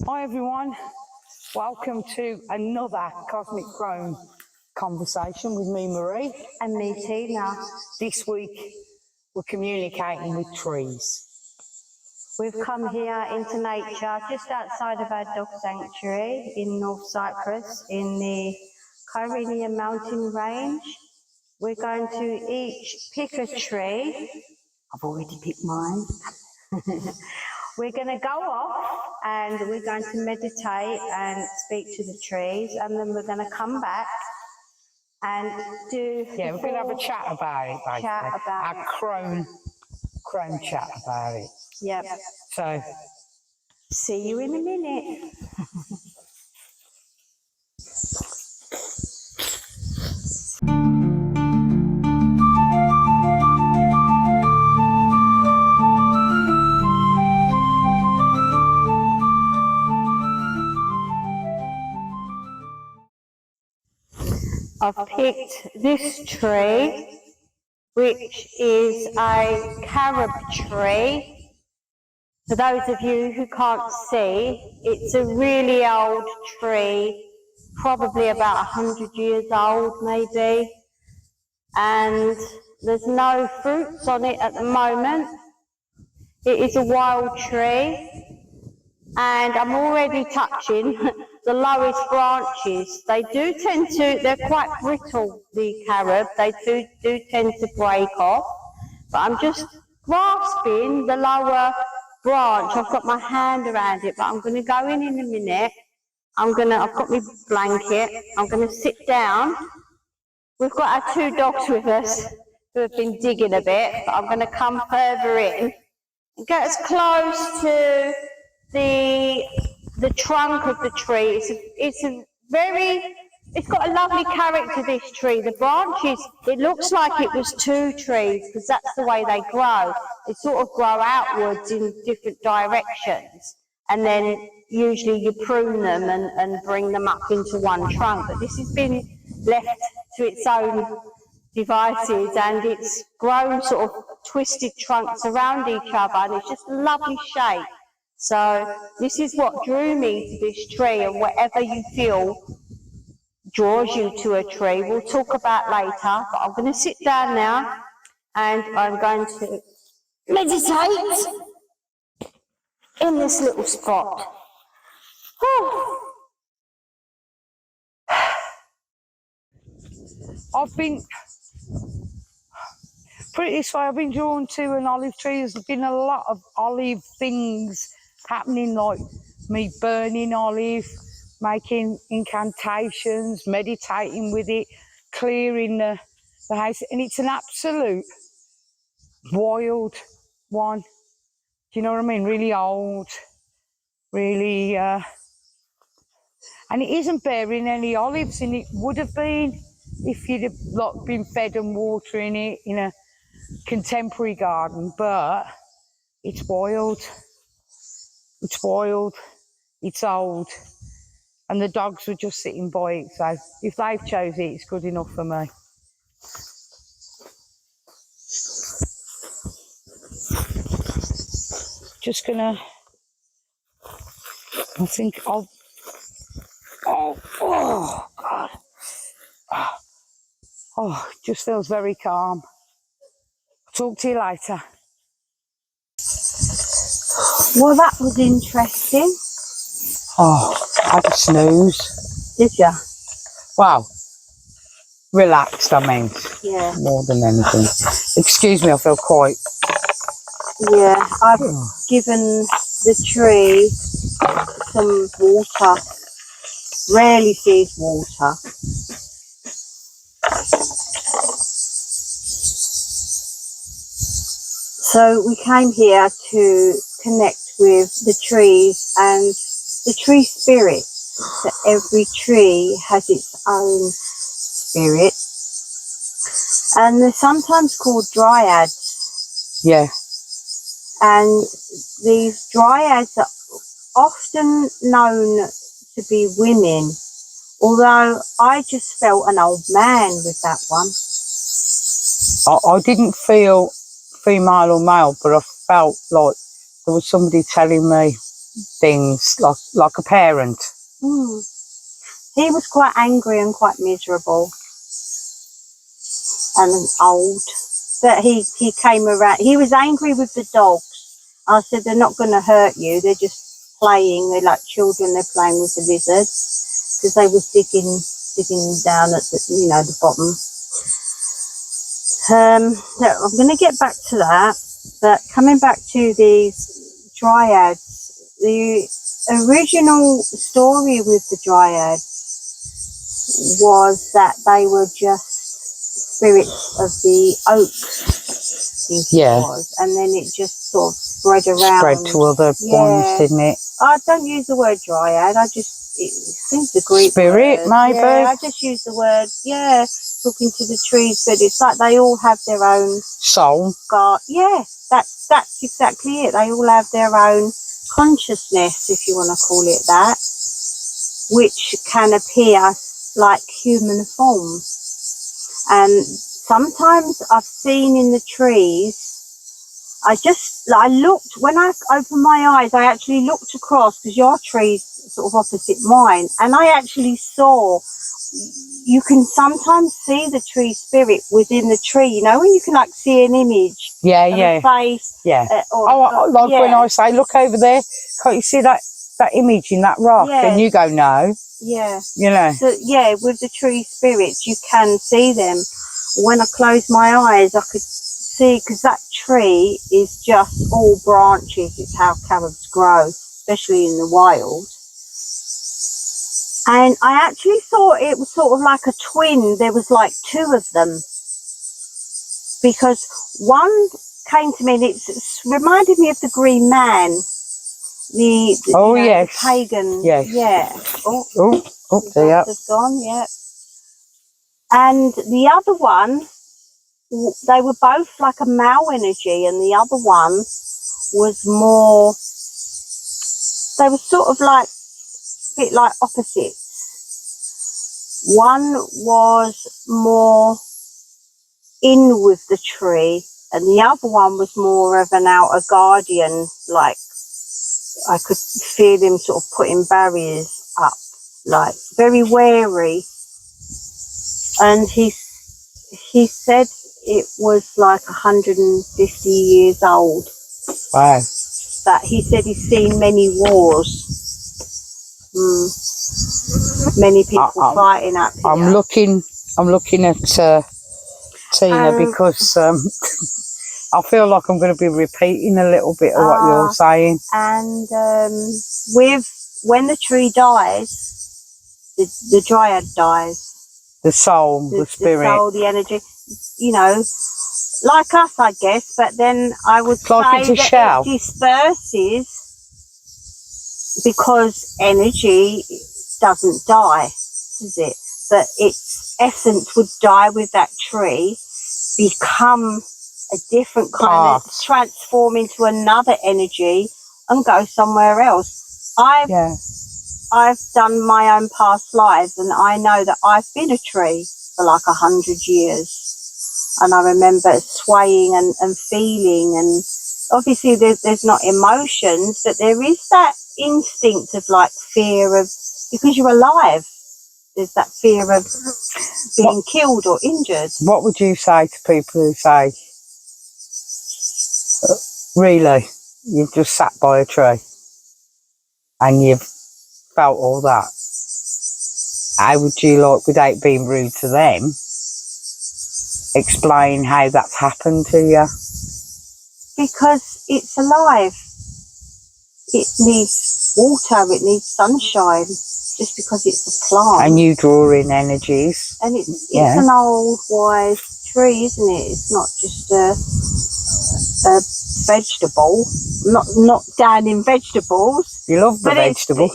Hi everyone, welcome to another Cosmic Chrome conversation with me, Marie. And me, Tina. This week we're communicating with trees. We've come here into nature just outside of our dog sanctuary in North Cyprus in the Kyrenia mountain range. We're going to each pick a tree. I've already picked mine. We're going to go off and we're going to meditate and speak to the trees, and then we're going to come back and do we're going to have a chat about it, basically. Our chrome chat about it. Yep. So, see you in a minute. I've picked this tree, which is a carob tree. For those of you who can't see, it's a really old tree, probably about 100 years old maybe, and there's no fruits on it at the moment. It is a wild tree, and I'm already touching the lowest branches. They do tend to, they're quite brittle, the carob, they do tend to break off, but I'm just grasping the lower branch. I've got my hand around it, but I'm going to go in a minute. I've got my blanket, I'm going to sit down. We've got our 2 dogs with us who have been digging a bit, but I'm going to come further in and get as close to the trunk of the tree. It's got a lovely character, this tree. The branches, it looks like it was 2 trees because that's the way they grow. They sort of grow outwards in different directions, and then usually you prune them and bring them up into one trunk. But this has been left to its own devices, and it's grown sort of twisted trunks around each other, and it's just a lovely shape. So this is what drew me to this tree, and whatever you feel draws you to a tree, we'll talk about later. But I'm going to sit down now and I'm going to meditate in this little spot. I've been, put it this way, I've been drawn to an olive tree. There's been a lot of olive things happening, like me burning olive, making incantations, meditating with it, clearing the house, and it's an absolute wild one. Do you know what I mean? Really old, really, and it isn't bearing any olives, and it would have been if you'd have been fed and watering it in a contemporary garden, but it's wild. It's wild. It's old. And the dogs were just sitting by it, so if they've chose it, it's good enough for me. Just gonna, I think I'll, oh God. Oh, it just feels very calm. Talk to you later. Well, that was interesting. Oh, I had a snooze. Did ya? Wow. Relaxed, I mean. Yeah. More than anything. Excuse me, I feel quite... Yeah, I've given the tree some water. Rarely sees water. So we came here to connect with the trees and the tree spirit. So every tree has its own spirit, and they're sometimes called dryads. Yeah. And these dryads are often known to be women, although I just felt an old man with that one. I didn't feel female or male, but I felt like there was somebody telling me things, like a parent. He was quite angry and quite miserable and old. But he came around. He was angry with the dogs. I said, they're not going to hurt you. They're just playing. They're like children. They're playing with the lizards because they was digging down at the, the bottom. No, I'm going to get back to that. But coming back to these dryads, the original story with the dryads was that they were just spirits of the oak, I think it was, and then it just sort of spread around. Spread to other ones, didn't it? I don't use the word dryad. It seems the Greek spirit, word. maybe. Yeah, I just use the word. Yeah, talking to the trees, but it's like they all have their own soul. God. Yeah, that's exactly it. They all have their own consciousness, if you want to call it that, which can appear like human form. And sometimes I've seen in the trees, I looked, when I opened my eyes, I actually looked across, because your tree's sort of opposite mine, and I actually saw, you can sometimes see the tree spirit within the tree, when you can like see an image of a face. Yeah. When I say, look over there, can't you see that image in that rock? And you go, no. Yeah. So, with the tree spirits, you can see them. When I closed my eyes, I could see, because that tree is just all branches. It's how carobs grow, especially in the wild. And I actually thought it was sort of like a twin. There was like two of them, because one came to me and it reminded me of the Green Man. The pagan. Yes. Yeah. They have gone. Yeah. And the other one, they were both like a male energy, and the other one was more. They were sort of like a bit like opposites. One was more in with the tree, and the other one was more of an outer guardian, like I could feel him sort of putting barriers up, like very wary. And he said it was like 150 years old. Wow. That he said he's seen many wars. Many people fighting up here. I'm looking at Tina, because I feel like I'm going to be repeating a little bit of what you're saying. And when the tree dies, the dryad dies. The soul, the spirit. The soul, the energy, like us, I guess, but then I would say that it disperses, because energy doesn't die, does it? But its essence would die with that tree, become a different kind of, transform into another energy and go somewhere else. I've done my own past lives, and I know that I've been a tree for like 100 years. And I remember swaying and feeling, and obviously there's not emotions, but there is that instinct of like fear of, because you're alive, there's that fear of being killed or injured. What would you say to people who say, really, you've just sat by a tree and you've felt all that? How would you, like, without being rude to them, explain how that's happened to you? Because it's alive. It needs water, it needs sunshine, just because it's a plant. And you draw in energies. And it's an old, wise tree, isn't it? It's not just a vegetable. Not down in vegetables. You love the vegetables.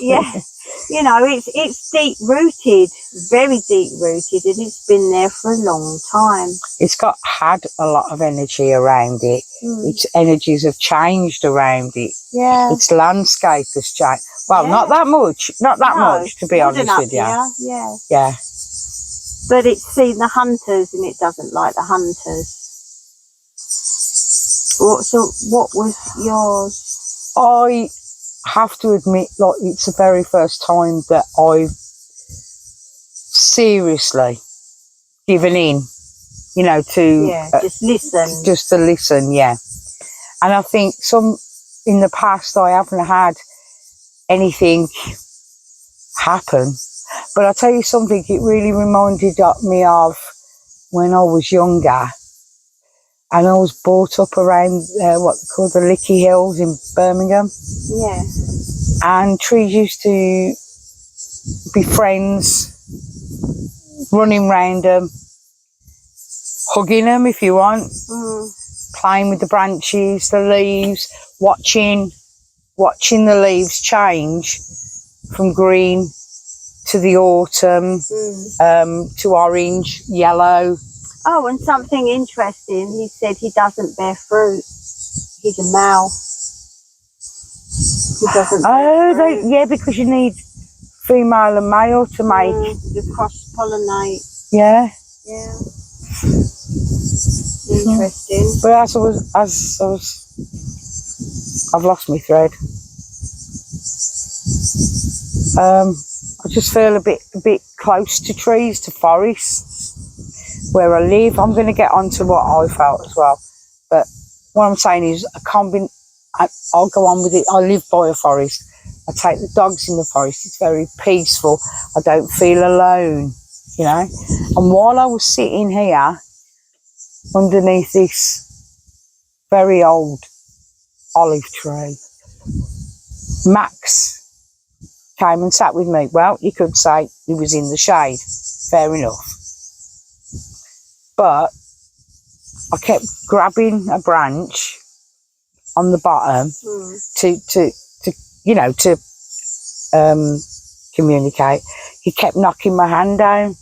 It's deep rooted, very deep rooted, and it's been there for a long time. It's had a lot of energy around it. Its energies have changed around it. Yeah. Its landscape has changed. Well, not that much. Not that much, to be honest with you. Yeah. But it's seen the hunters, and it doesn't like the hunters. So what was yours? I have to admit, like, it's the very first time that I've seriously given in, you know, to just listen. Just to listen, yeah. And I think in the past I haven't had anything happen. But I'll tell you something, it really reminded me of when I was younger. And I was brought up around what they call the Licky Hills in Birmingham. Yeah. And trees used to be friends, running round them, hugging them if you want, playing with the branches, the leaves, watching the leaves change from green to the autumn, to orange, yellow. Oh, and something interesting, he said he doesn't bear fruit. He's a male. He doesn't bear fruit. Yeah, because you need female and male to make... to cross-pollinate. Yeah. Yeah. Interesting. But I've lost my thread. I just feel a bit close to trees, to forests, where I live. I'm going to get onto what I felt as well. But what I'm saying is, I'll go on with it. I live by a forest. I take the dogs in the forest. It's very peaceful. I don't feel alone, you know. And while I was sitting here underneath this very old olive tree, Max came and sat with me. Well, you could say he was in the shade. Fair enough. But I kept grabbing a branch on the bottom to communicate. He kept knocking my hand down.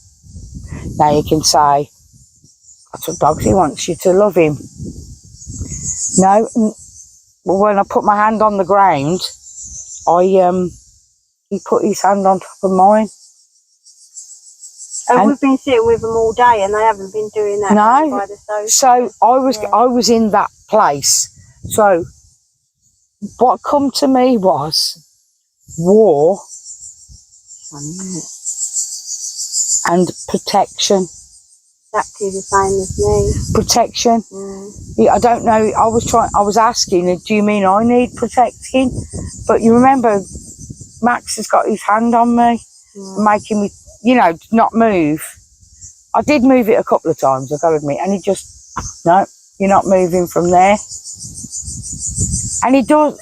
Now you can say, that's what dogs, he wants you to love him. No, when I put my hand on the ground, he put his hand on top of mine. And we've been sitting with them all day, and they haven't been doing that. No, by the sofa. So I was in that place. So what come to me was war and protection. Exactly the same as me. Protection. Yeah, I don't know. I was asking, do you mean I need protecting? But you remember, Max has got his hand on me, making me, not move. I did move it a couple of times, I've got to admit, and he just, no, you're not moving from there. And he does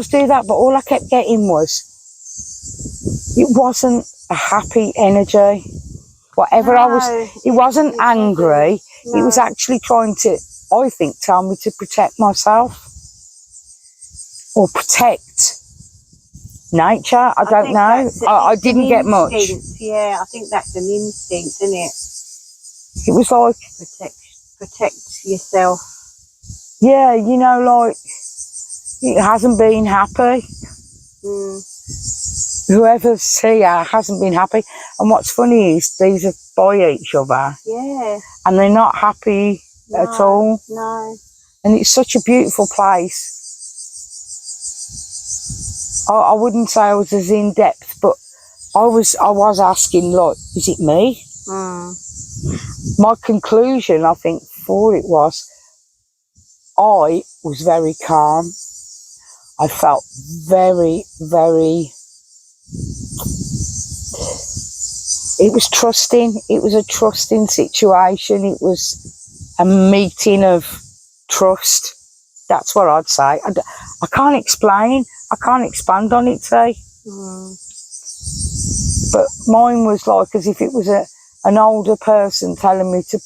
do that, but all I kept getting was, it wasn't a happy energy. Whatever it wasn't angry. No. It was actually trying to, I think, tell me to protect myself. Or protect nature. I don't know. I didn't get much. Yeah, I think that's an instinct, isn't it? It was like... Protect yourself. Yeah, like, it hasn't been happy. Whoever's here hasn't been happy. And what's funny is these are by each other. Yeah. And they're not happy at all. No. And it's such a beautiful place. I wouldn't say I was as in depth, but I was asking, like, is it me? My conclusion, I think, for it was, I was very calm. I felt very, very... It was trusting. It was a trusting situation. It was a meeting of trust. That's what I'd say. I can't explain. I can't expand on it, say. But mine was like as if it was an older person telling me to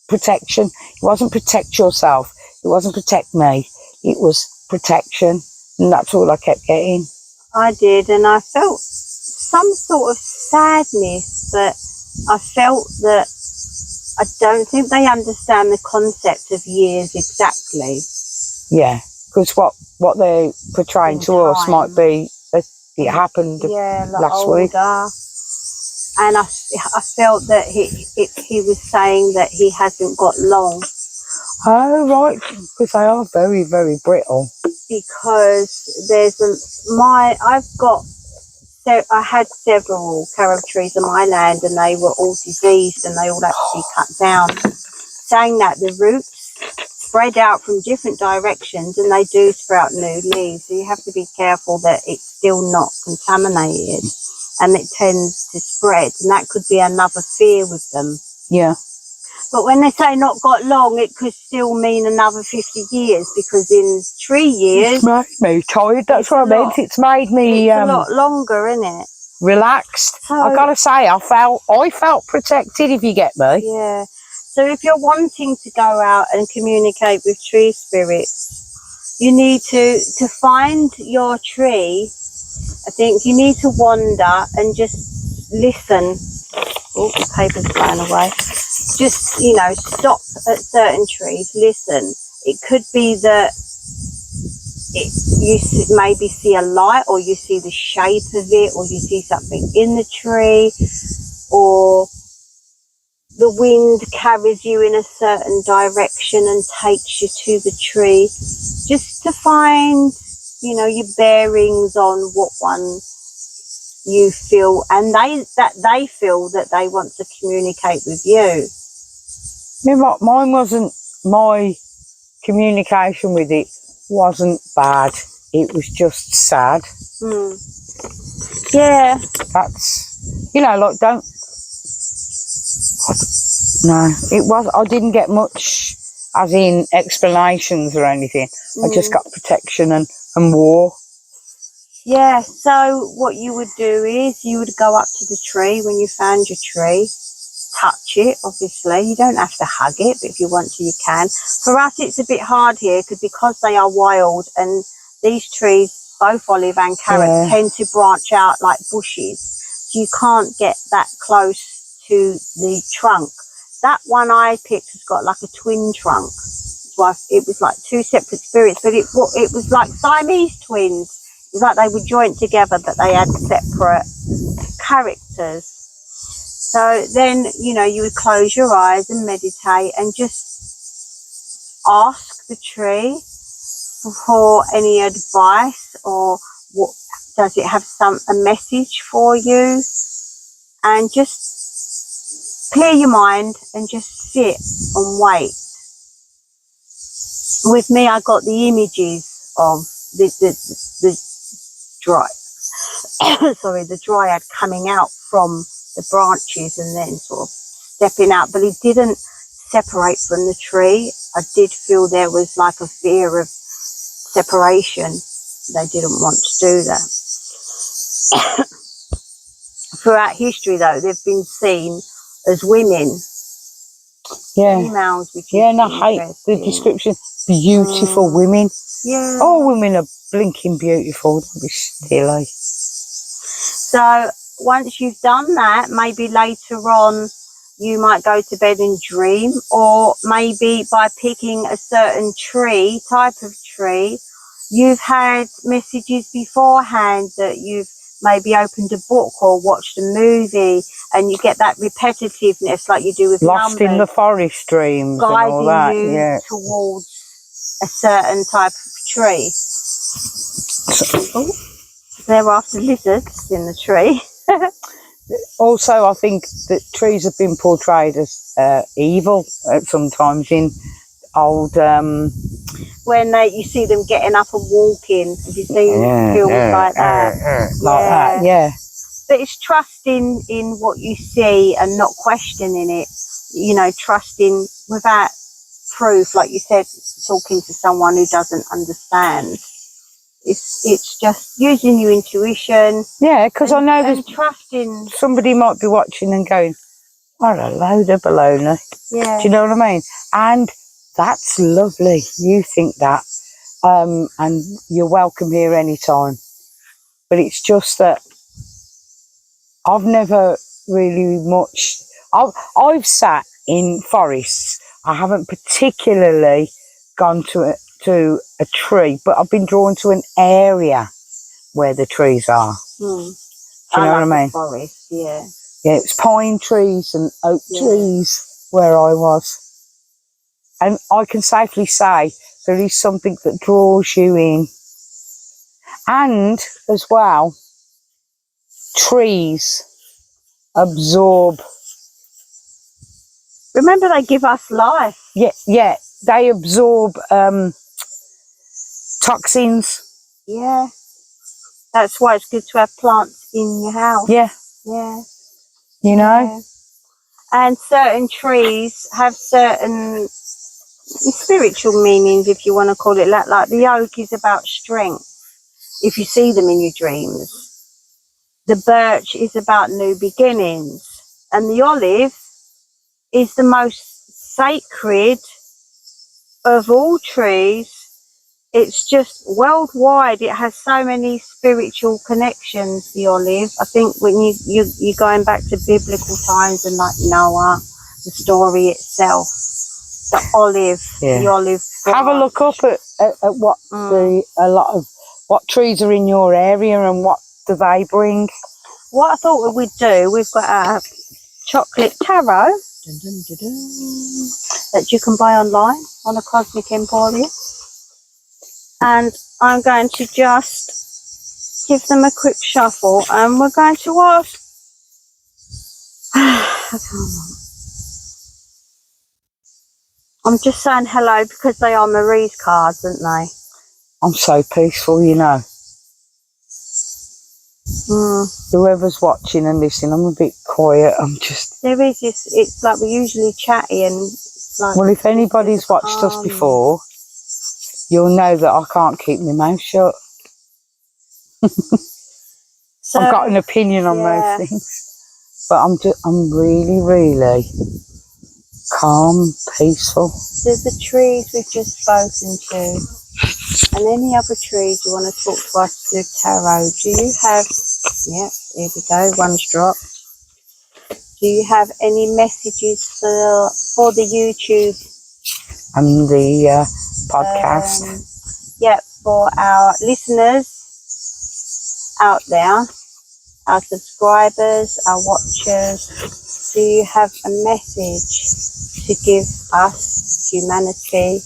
protection. It wasn't protect yourself. It wasn't protect me. It was protection. And that's all I kept getting. I did, and I felt some sort of sadness, but I felt that I don't think they understand the concept of years exactly. Yeah, because what they're portraying to us might be that it happened last week. And I felt that he was saying that he hasn't got long. Oh, right, because they are very, very brittle. because I had several carob trees on my land, and they were all diseased and they all had to be cut down. Saying that, the roots spread out from different directions and they do sprout new leaves. So you have to be careful that it's still not contaminated and it tends to spread. And that could be another fear with them. Yeah. But when they say not got long, it could still mean another 50 years, because in 3 years... It's made me tired, that's what I meant. It's made me... It's a lot longer, isn't it? Relaxed. So, I gotta say, I felt protected, if you get me. Yeah. So if you're wanting to go out and communicate with tree spirits, you need to find your tree. I think you need to wander and just listen. Oh, the paper's flying away. Just, stop at certain trees, listen. It could be that you maybe see a light, or you see the shape of it, or you see something in the tree, or the wind carries you in a certain direction and takes you to the tree, just to find, your bearings on what one you feel, and they feel that they want to communicate with you. Mine wasn't, my communication with it wasn't bad. It was just sad. Yeah. That's, don't... No, it was. I didn't get much, as in explanations or anything. I just got protection and war. Yeah, so what you would do is you would go up to the tree when you found your tree, touch it, obviously. You don't have to hug it, but if you want to, you can. For us, it's a bit hard here because they are wild, and these trees, both olive and carrot, tend to branch out like bushes. So you can't get that close to the trunk. That one I picked has got like a twin trunk. So it was like two separate spirits, but it was like Siamese twins. It was like they were joined together, but they had separate characters. So then, you would close your eyes and meditate and just ask the tree for any advice, or what does it have a message for you, and just clear your mind and just sit and wait. With me, I got the images of the dryad coming out from the branches and then sort of stepping out, but it didn't separate from the tree. I did feel there was like a fear of separation. They didn't want to do that. Throughout history, though, they've been seen as women. Females, which is I hate the description. Beautiful women. Yeah. All women are blinking beautiful. Don't be silly. So once you've done that, maybe later on you might go to bed and dream, or maybe by picking a certain type of tree, you've had messages beforehand that you've maybe opened a book or watched a movie, and you get that repetitiveness like you do with Lost numbers, in the forest dreams and all that. guiding you towards a certain type of tree. There are the lizards in the tree. Also, I think that trees have been portrayed as evil sometimes in old... when you see them getting up and walking, have you seen films like that? Like that, yeah. But it's trusting in what you see and not questioning it, trusting without proof, like you said, talking to someone who doesn't understand. It's just using your intuition. Yeah, because I know there's trusting. Somebody might be watching and going, what a load of baloney. Yeah. Do you know what I mean? And that's lovely. You think that. And you're welcome here anytime. But it's just that I've never really much... I've sat in forests. I haven't particularly gone to a tree, but I've been drawn to an area where the trees are. Do you know what I mean? Forest, yeah. Yeah, it's pine trees and oak trees where I was. And I can safely say there is something that draws you in. And as well, trees absorb. Remember, they give us life. Yeah, they absorb toxins. Yeah. That's why it's good to have plants in your house. Yeah. Yeah. You know? Yeah. And certain trees have certain spiritual meanings, if you want to call it that. Like the oak is about strength, if you see them in your dreams. The birch is about new beginnings. And the olive is the most sacred of all trees. It's just worldwide. It has so many spiritual connections, the olive. I think when you're going back to biblical times and like Noah, the story itself, the olive, the olive branch. Have a look up at what a lot of what trees are in your area and what do they bring. What I thought we'd do, we've got a chocolate tarot that you can buy online on a Cosmic Emporium. And I'm going to just give them a quick shuffle and we're going to ask. I'm just saying hello because they are Marie's cards, aren't they? I'm so peaceful, you know. Whoever's watching and listening, I'm a bit quiet. I'm just... There is this, it's like we're usually chatty and... Like, well, if anybody's watched us before, you'll know that I can't keep my mouth shut. So, I've got an opinion on most things. But I'm really, really calm, peaceful. So the trees we've just spoken to, and any other trees you want to talk to us through tarot, do you have... Yep, here we go, one's dropped. Do you have any messages for the YouTube and the podcast? Yep, for our listeners out there, our subscribers, our watchers, do you have a message to give us, humanity?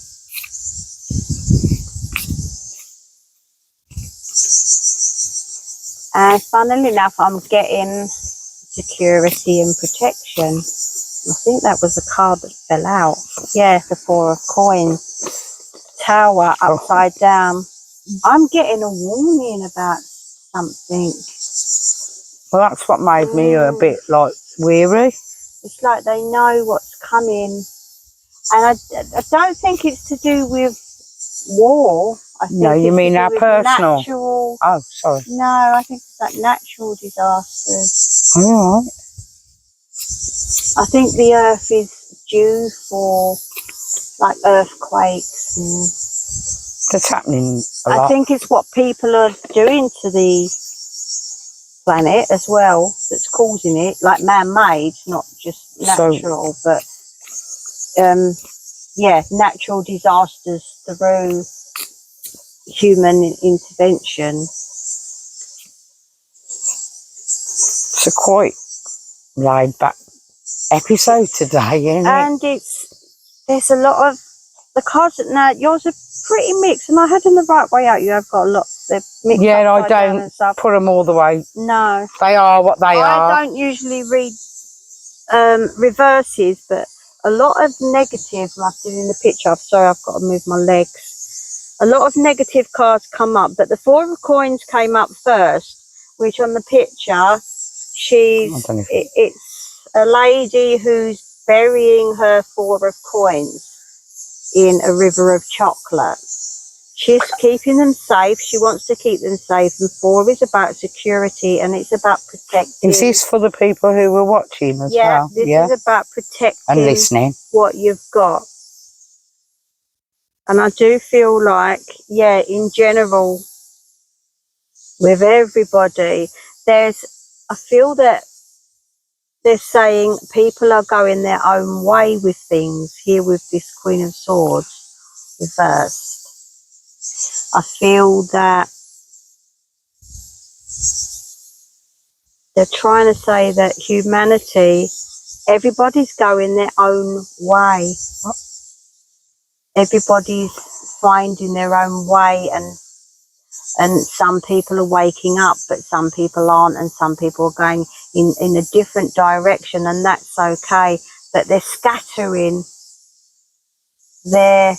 And funnily enough, I'm getting security and protection. I think that was a card that fell out. Yeah, the Four of Coins. Tower upside down. I'm getting a warning about something. Well, that's what made me a bit like weary. It's like they know what's coming. And I don't think it's to do with war. I think no, you mean our personal? Natural, oh, sorry. No, I think it's like natural disasters. All right. I think the earth is due for like earthquakes. And that's happening a lot. I think it's what people are doing to the planet as well that's causing it, like man-made, not just natural, but yeah, natural disasters through human intervention. It's a quite laid back episode today, isn't it? And there's a lot of the cards that now yours are pretty mixed, and I had them the right way out. You have got a lot. They're mixed. Yeah, I don't put them all the way. No, they are what they are. I don't usually read reverses, but a lot of negative. Like in the picture, I'm sorry, I've got to move my legs. A lot of negative cards come up, but the Four of Coins came up first, which on the picture, it's a lady who's burying her Four of Coins in a river of chocolate. She's keeping them safe. She wants to keep them safe. And Four is about security and it's about protecting. Is this for the people who were watching as well? This is about protecting and listening what you've got. And I do feel like, yeah, in general, with everybody, I feel that they're saying people are going their own way with things here with this Queen of Swords reversed. I feel that they're trying to say that humanity, everybody's going their own way. Everybody's finding their own way, and some people are waking up, but some people aren't, and some people are going in a different direction, and that's okay. But they're scattering. They're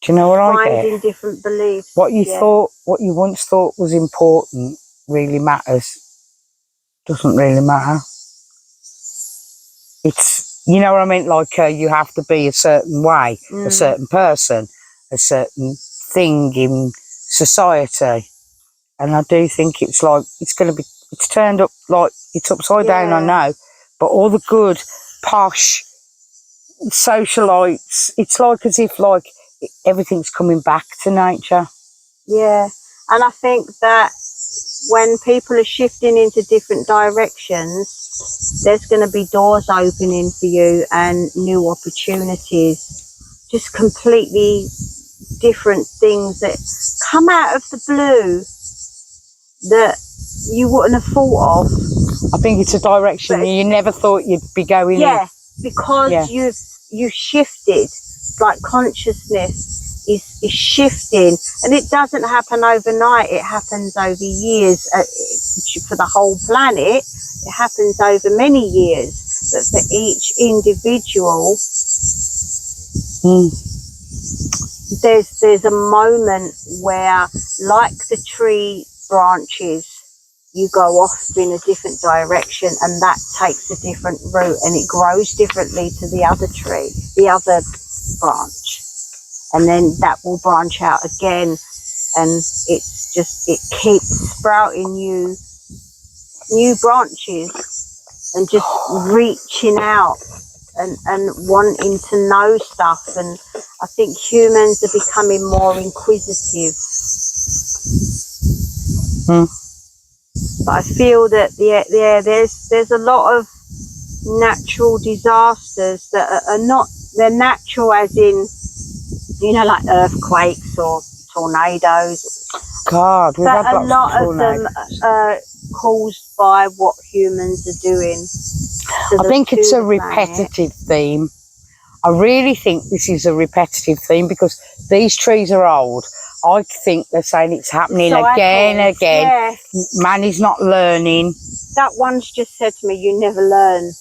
Do you know what I finding get? different beliefs. What you thought, what you once thought was important, really matters. Doesn't really matter. It's, you know what I mean? Like you have to be a certain way, a certain person, a certain thing in society. And I do think it's like, it's going to be, it's turned up like, it's upside down, I know. But all the good, posh socialites, it's like as if like everything's coming back to nature. Yeah. And I think that when people are shifting into different directions, there's going to be doors opening for you and new opportunities, just completely different things that come out of the blue that you wouldn't have thought of. I think it's a direction you never thought you'd be going in. Yeah, because you've shifted, like consciousness is shifting, and it doesn't happen overnight. It happens over years. For the whole planet, it happens over many years, but for each individual, there's a moment where, like the tree branches, you go off in a different direction, and that takes a different route, and it grows differently to the other tree, the other branch, and then that will branch out again, and it's just, it keeps sprouting new branches and just reaching out and wanting to know stuff. And I think humans are becoming more inquisitive. But I feel that there's a lot of natural disasters that are not, they're natural as in, you know, like earthquakes or tornadoes. God, we've had a lot of tornadoes. them are caused by what humans are doing. I think it's a repetitive theme. I really think this is a repetitive theme because these trees are old. I think they're saying it's happening again and again. Yeah. Man is not learning. That one's just said to me, you never learn.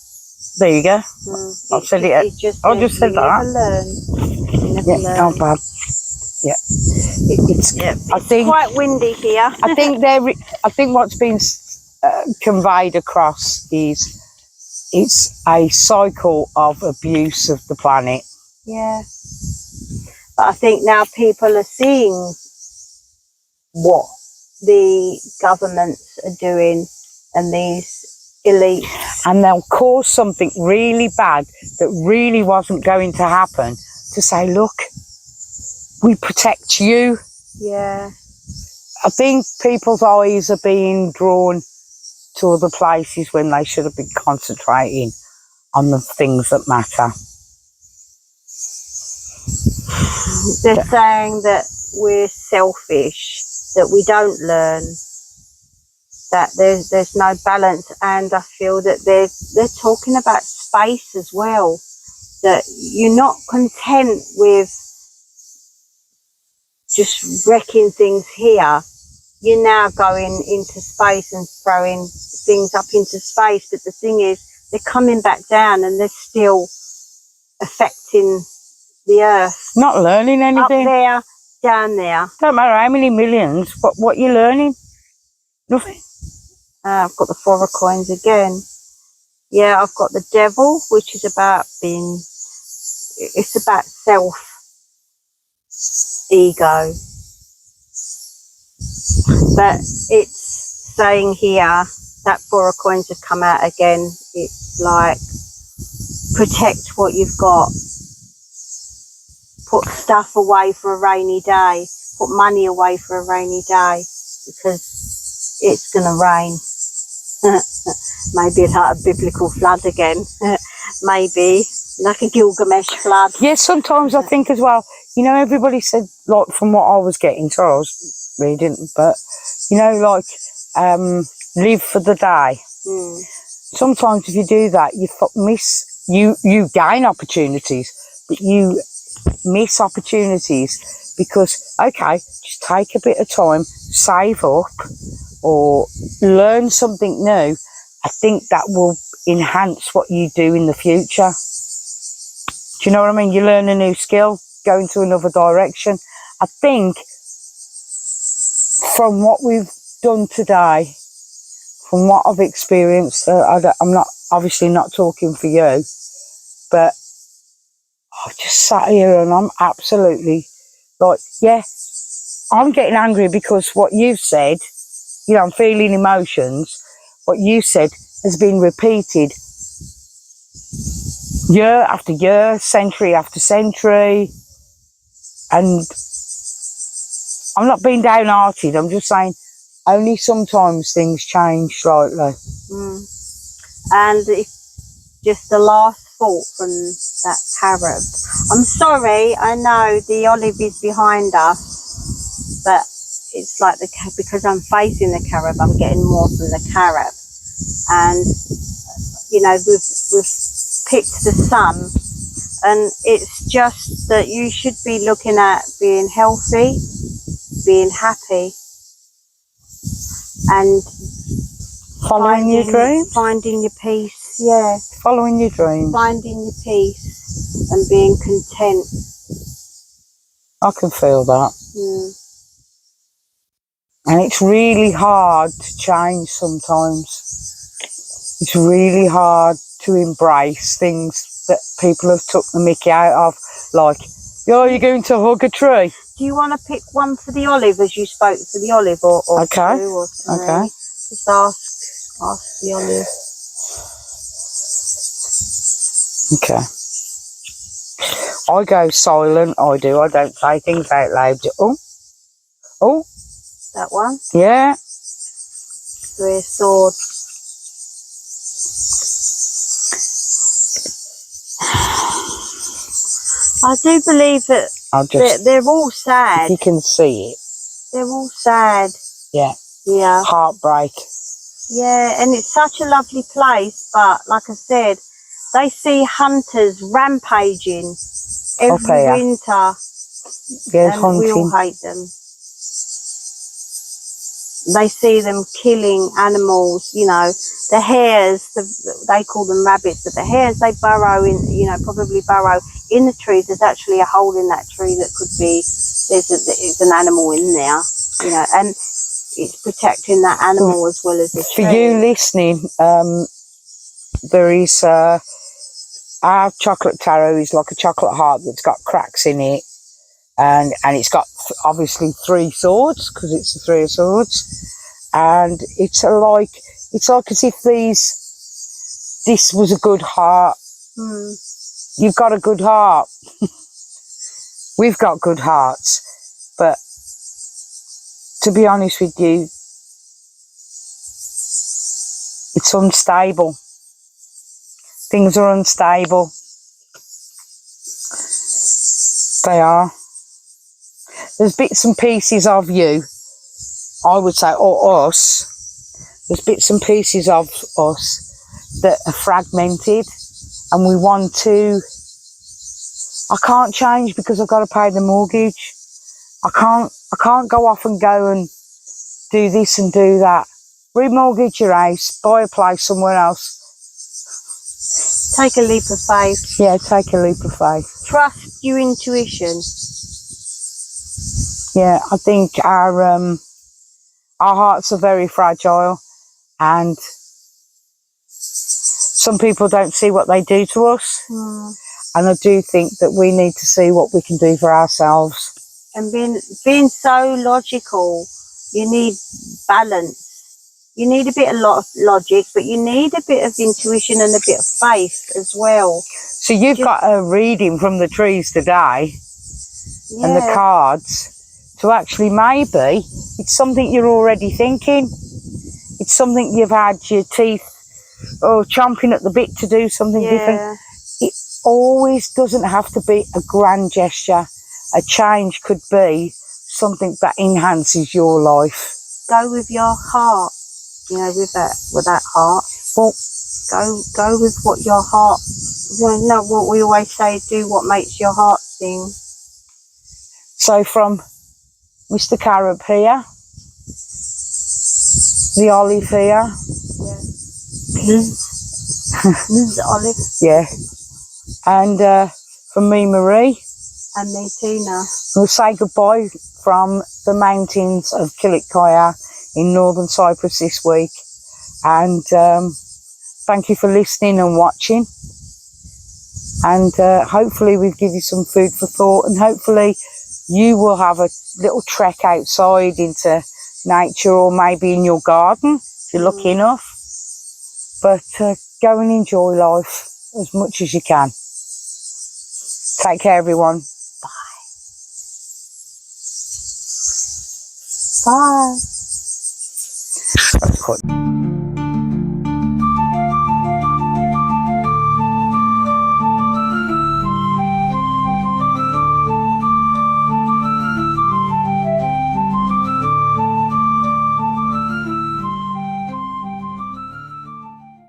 There you go. I said it. I just said that. You never learn. Not bad. Yeah. It's quite windy here. I think what's been conveyed across is it's a cycle of abuse of the planet. Yeah. But I think now people are seeing what the governments are doing and these elites. And they'll cause something really bad that really wasn't going to happen to say, look, we protect you. Yeah. I think people's eyes are being drawn to other places when they should have been concentrating on the things that matter. They're saying that we're selfish, that we don't learn, that there's no balance, and I feel that they're talking about space as well, that you're not content with just wrecking things here. You're now going into space and throwing things up into space, but the thing is, they're coming back down and they're still affecting the earth. Not learning anything. Up there, down there. Don't matter how many millions, but what you're learning? Nothing. I've got the 4 of coins again. Yeah, I've got the devil, which is about it's about self-ego. But it's saying here, that 4 of coins have come out again. It's like, protect what you've got. Put stuff away for a rainy day. Put money away for a rainy day, because it's going to rain. Maybe like a biblical flood again. Maybe like a Gilgamesh flood. Yes, sometimes I think as well, you know, everybody said, like, from what I was getting, so I was reading, but, you know, like, live for the day. Sometimes if you do that, you gain opportunities, but you miss opportunities because, okay, just take a bit of time, save up, or learn something new. I think that will enhance what you do in the future. Do you know what I mean? You learn a new skill, go into another direction. I think from what we've done today, from what I've experienced, I'm not obviously not talking for you, but I've just sat here and I'm absolutely like, yeah, I'm getting angry because what you've said, you know, I'm feeling emotions. What you said has been repeated year after year, century after century. And I'm not being downhearted. I'm just saying only sometimes things change slightly. And if just the last thought from that carob. I'm sorry, I know the olive is behind us, but it's like because I'm facing the carob, I'm getting more from the carob. And you know, we've picked the sun, and it's just that you should be looking at being healthy, being happy, and Following your dreams? Finding your peace, yeah. Following your dreams. Finding your peace and being content. I can feel that. And it's really hard to change sometimes. It's really hard to embrace things that people have took the mickey out of. Like, oh, you're going to hug a tree. Do you want to pick one for the olive as you spoke for the olive, or okay. 2 or 3? Okay. Just ask the olive. Okay. I go silent, I do. I don't say things out loud. Oh. That one? Yeah. 3 of Swords. I do believe that they're all sad. If you can see it. They're all sad. Yeah. Yeah. Heartbreak. Yeah, and it's such a lovely place, but like I said, they see hunters rampaging every winter, and hunting. we all hate them. They see them killing animals, you know, the hares, they call them rabbits, but the hares, they burrow in, you know, probably burrow in the trees. There's actually a hole in that tree that could be, there's an animal in there, you know, and it's protecting that animal as well as the tree. For you listening, there is our chocolate tarot is like a chocolate heart that's got cracks in it, and it's got obviously 3 swords because it's the 3 of Swords, and it's like as if this was a good heart. You've got a good heart. We've got good hearts, but to be honest with you, it's unstable. Things are unstable. They are. There's bits and pieces of you, I would say, or us. There's bits and pieces of us that are fragmented, and we want to. I can't change because I've got to pay the mortgage. I can't go off and go and do this and do that. Remortgage your house, buy a place somewhere else. Take a leap of faith. Yeah, take a leap of faith. Trust your intuition. Yeah, I think our hearts are very fragile, and some people don't see what they do to us. And I do think that we need to see what we can do for ourselves. And being so logical, you need balance. You need a bit of logic, but you need a bit of intuition and a bit of faith as well. So you've got a reading from the trees today, and the cards, to actually maybe it's something you're already thinking. It's something you've had your teeth chomping at the bit to do something different. It always doesn't have to be a grand gesture. A change could be something that enhances your life. Go with your heart, you know, with that heart. Well, go with what your heart. You know what we always say: do what makes your heart sing. So from Mr. Carrot here, the olive here. Liz Olive. Yeah. And from me, Marie. And me, Tina. We'll say goodbye from the mountains of Killitkaya in northern Cyprus this week. And thank you for listening and watching. And hopefully we've given you some food for thought, and hopefully you will have a little trek outside into nature, or maybe in your garden if you're lucky enough. But go and enjoy life as much as you can. Take care, everyone. Bye. Bye.